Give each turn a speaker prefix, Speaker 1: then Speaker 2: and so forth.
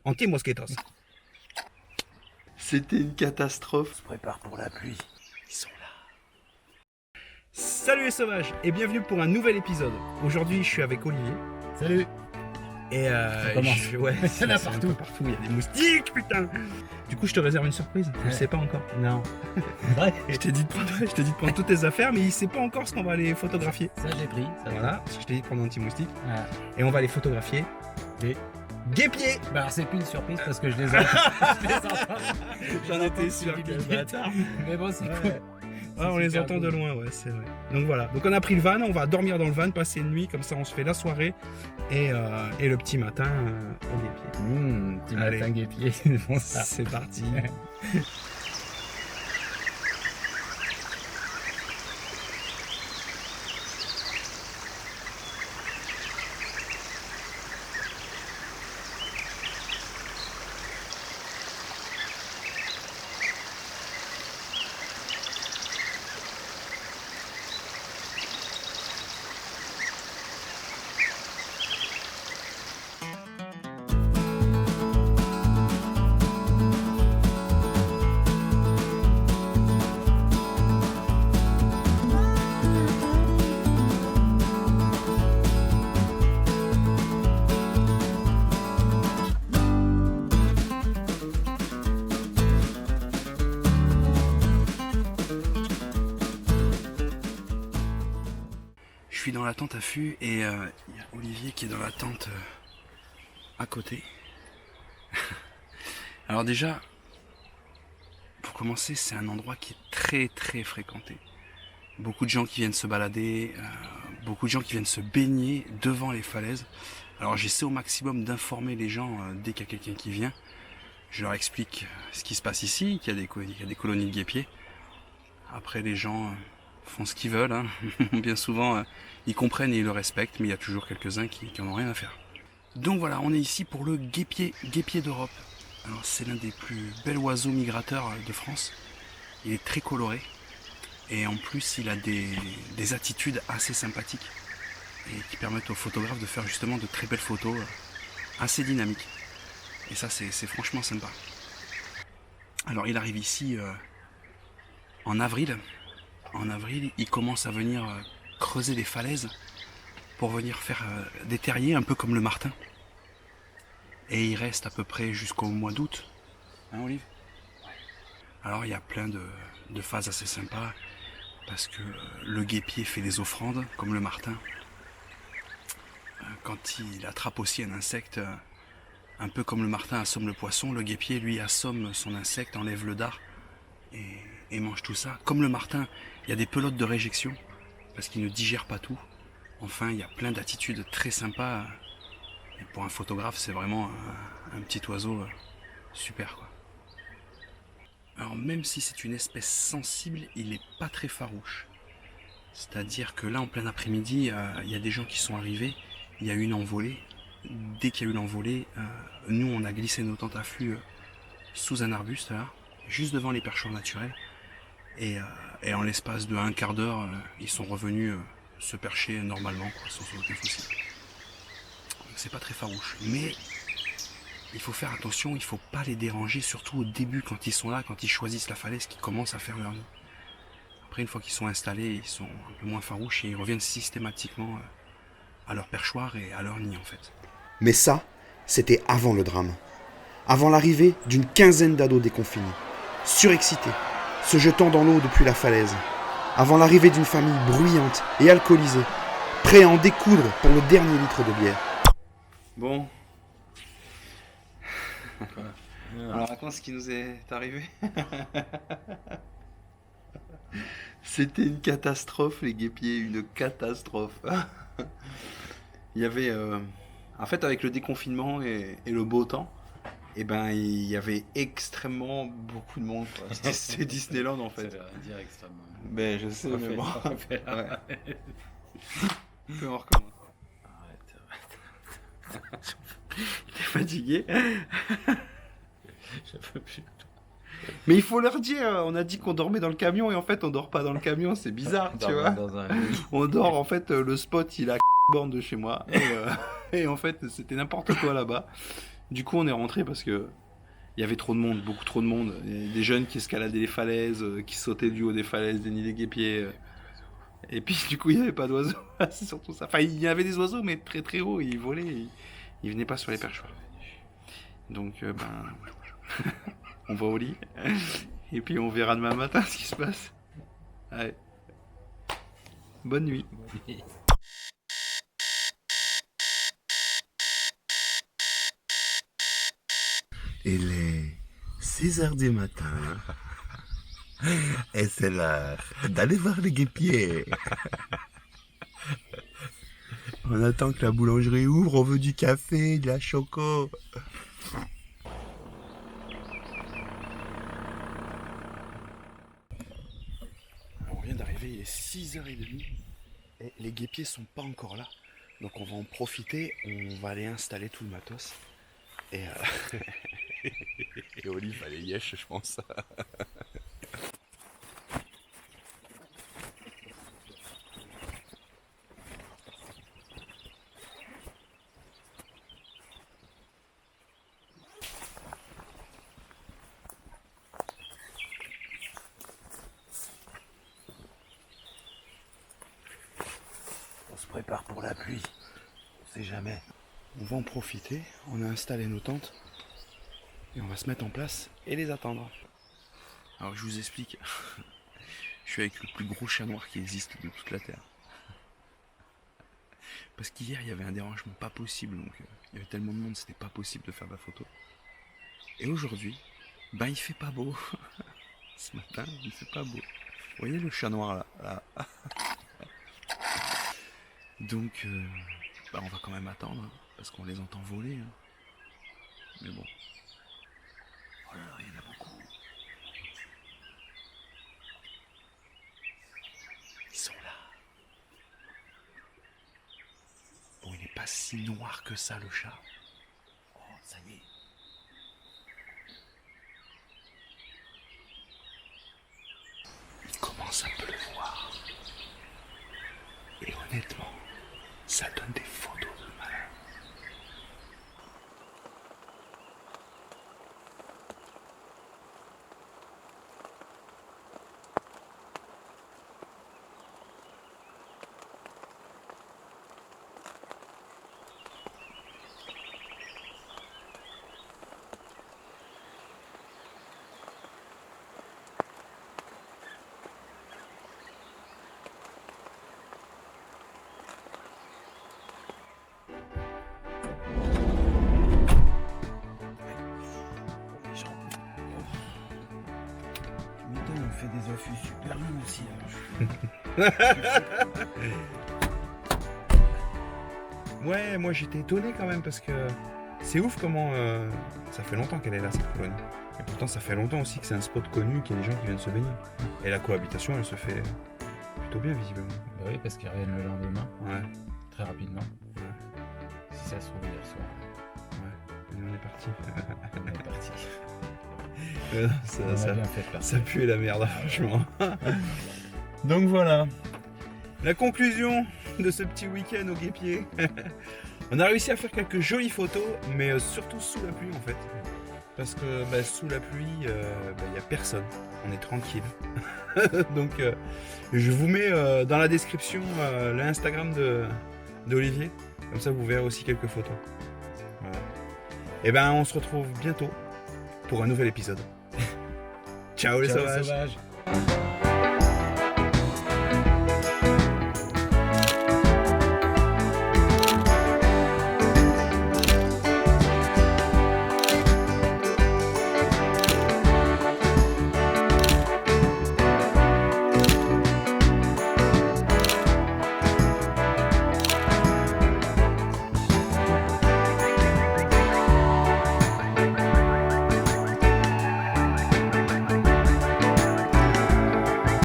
Speaker 1: Anti-mosquitos.
Speaker 2: C'était une catastrophe.
Speaker 3: On se prépare pour la pluie. Ils sont là.
Speaker 1: Salut les sauvages et bienvenue pour un nouvel épisode. Aujourd'hui, je suis avec Olivier.
Speaker 3: Salut.
Speaker 1: Et
Speaker 3: Ça commence.
Speaker 1: ouais,
Speaker 3: Il y en a
Speaker 1: c'est un
Speaker 3: partout.
Speaker 1: peu partout. Il y a des moustiques, putain. Du coup, je te réserve une surprise. Je le sais pas encore.
Speaker 3: Non. Vrai.
Speaker 1: Je t'ai dit de prendre toutes tes affaires, mais il sait pas encore ce qu'on va aller photographier.
Speaker 3: Ça j'ai pris. Ça
Speaker 1: Voilà, parce que je t'ai dit de prendre un petit moustique.
Speaker 3: Voilà.
Speaker 1: Et on va les photographier.
Speaker 3: Et
Speaker 1: Guépiers.
Speaker 3: bah alors c'est plus une surprise parce que je les entends.
Speaker 1: J'en étais sûr, quel bâtard.
Speaker 3: Mais bon c'est
Speaker 1: Ouais.
Speaker 3: cool.
Speaker 1: Ah, on
Speaker 3: C'est
Speaker 1: les
Speaker 3: super
Speaker 1: entend
Speaker 3: cool.
Speaker 1: de loin, ouais, c'est vrai. Donc voilà, donc on a pris le van, on va dormir dans le van, passer une nuit, comme ça on se fait la soirée et le petit matin au guépier.
Speaker 3: Petit
Speaker 1: Allez.
Speaker 3: matin guépier, ils font ça.
Speaker 1: C'est parti. Je suis dans la tente à fût et il y a Olivier qui est dans la tente à côté. Alors déjà, pour commencer, c'est un endroit qui est très très fréquenté. Beaucoup de gens qui viennent se balader, beaucoup de gens qui viennent se baigner devant les falaises. Alors j'essaie au maximum d'informer les gens dès qu'il y a quelqu'un qui vient. Je leur explique ce qui se passe ici, qu'il y a des colonies de guépiers. Après les gens font ce qu'ils veulent, hein. Bien souvent ils comprennent et ils le respectent, mais il y a toujours quelques-uns qui en ont rien à faire. Donc voilà, on est ici pour le guépier d'Europe. Alors c'est l'un des plus bels oiseaux migrateurs de France. Il est très coloré et en plus il a des attitudes assez sympathiques et qui permettent aux photographes de faire justement de très belles photos assez dynamiques. Et ça c'est franchement sympa. Alors il arrive ici en avril. En avril, il commence à venir creuser des falaises pour venir faire des terriers, un peu comme le martin. Et il reste à peu près jusqu'au mois d'août. Hein, Olive ? Alors, il y a plein de phases assez sympas, parce que le guépier fait des offrandes, comme le martin. Quand il attrape aussi un insecte, un peu comme le martin assomme le poisson, le guépier, lui, assomme son insecte, enlève le dard et mange tout ça. Comme le martin, il y a des pelotes de réjection, parce qu'il ne digère pas tout. Enfin, il y a plein d'attitudes très sympas. Et pour un photographe, c'est vraiment un petit oiseau super, quoi. Alors même si c'est une espèce sensible, il n'est pas très farouche. C'est-à-dire que là, en plein après-midi, il y a des gens qui sont arrivés, il y a eu une envolée. Dès qu'il y a eu l'envolée, nous, on a glissé nos tentes à flux sous un arbuste, là, juste devant les perchoirs naturels. Et en l'espace de un quart d'heure, ils sont revenus se percher normalement, quoi, sans aucun souci. C'est pas très farouche, mais il faut faire attention, il faut pas les déranger, surtout au début quand ils sont là, quand ils choisissent la falaise, qu'ils commencent à faire leur nid. Après, une fois qu'ils sont installés, ils sont un peu moins farouches et ils reviennent systématiquement à leur perchoir et à leur nid en fait.
Speaker 4: Mais ça, c'était avant le drame. Avant l'arrivée d'une quinzaine d'ados déconfinés, surexcités, se jetant dans l'eau depuis la falaise. Avant l'arrivée d'une famille bruyante et alcoolisée, prêts à en découdre pour le dernier litre de bière.
Speaker 2: Bon. Alors raconte ce qui nous est arrivé. C'était une catastrophe les guépiers, une catastrophe. Il y avait, en fait avec le déconfinement et le beau temps, et ben il y avait extrêmement beaucoup de monde, quoi. C'était Disneyland en fait.
Speaker 3: Ça veut rien dire extrêmement.
Speaker 2: Ben je sais, mais bon.
Speaker 3: Refais-la.
Speaker 2: Ouais. On recommence.
Speaker 3: Arrête.
Speaker 2: T'es fatigué?
Speaker 3: Je peux plus.
Speaker 2: Mais il faut leur dire, on a dit qu'on dormait dans le camion et en fait on dort pas dans le camion, c'est bizarre, tu vois.
Speaker 3: Dans un...
Speaker 2: On dort en fait, le spot il a borne de chez moi et en fait c'était n'importe quoi là-bas. Du coup, on est rentré parce que il y avait trop de monde, beaucoup trop de monde. Il y avait des jeunes qui escaladaient les falaises, qui sautaient du haut des falaises, des nids des guépiers. Et puis, du coup, il n'y avait pas d'oiseaux. C'est surtout ça. Enfin, il y avait des oiseaux, mais très très haut. Ils volaient. Ils venaient pas sur les perchoirs. Donc, on va au lit. Et puis, on verra demain matin ce qui se passe. Allez. Bonne nuit.
Speaker 5: Il est 6h du matin et c'est l'heure d'aller voir les guépiers. On attend que la boulangerie ouvre, on veut du café, de la choco.
Speaker 4: On vient d'arriver, il est 6h30 et les guépiers sont pas encore là. Donc on va en profiter, on va aller installer tout le matos. Et
Speaker 5: Olive, elle est yesh, je pense.
Speaker 4: on se prépare pour la pluie. On sait jamais. On va en profiter, on a installé nos tentes et on va se mettre en place et les attendre. Alors je vous explique, je suis avec le plus gros chat noir qui existe de toute la Terre. Parce qu'hier il y avait un dérangement pas possible, donc il y avait tellement de monde, c'était pas possible de faire de la photo. Et aujourd'hui, ben il fait pas beau. Ce matin, il fait pas beau. Vous voyez le chat noir là, Donc, on va quand même attendre, hein, parce qu'on les entend voler. Hein. Mais bon. Oh là là, il y en a beaucoup. Ils sont là. Bon, il n'est pas si noir que ça, le chat. Oh, ça y est. Il commence à pleuvoir. Et honnêtement, ça donne des photos de malin. On fait des affûts super longs aussi là. Ouais, moi j'étais étonné quand même parce que c'est ouf comment ça fait longtemps qu'elle est là cette colonie. Et pourtant ça fait longtemps aussi que c'est un spot connu, qu'il y a des gens qui viennent se baigner. Et la cohabitation elle se fait plutôt bien visiblement.
Speaker 3: Bah oui, parce qu'ils reviennent le lendemain,
Speaker 4: Ouais,
Speaker 3: très rapidement.
Speaker 4: ouais,
Speaker 3: Si ça se trouve hier soir,
Speaker 4: ouais. Et nous, on est parti.
Speaker 3: on est parti.
Speaker 4: ça,
Speaker 3: On a bien fait de faire
Speaker 4: ça pue la merde, franchement. Donc voilà. La conclusion de ce petit week-end au guépier. On a réussi à faire quelques jolies photos, mais surtout sous la pluie en fait. Parce que sous la pluie, il n'y a personne. On est tranquille. Donc je vous mets dans la description l'Instagram d'Olivier. Comme ça vous verrez aussi quelques photos. Voilà. Et on se retrouve bientôt pour un nouvel épisode. Ciao les
Speaker 3: Ciao,
Speaker 4: sauvages.
Speaker 3: sauvages.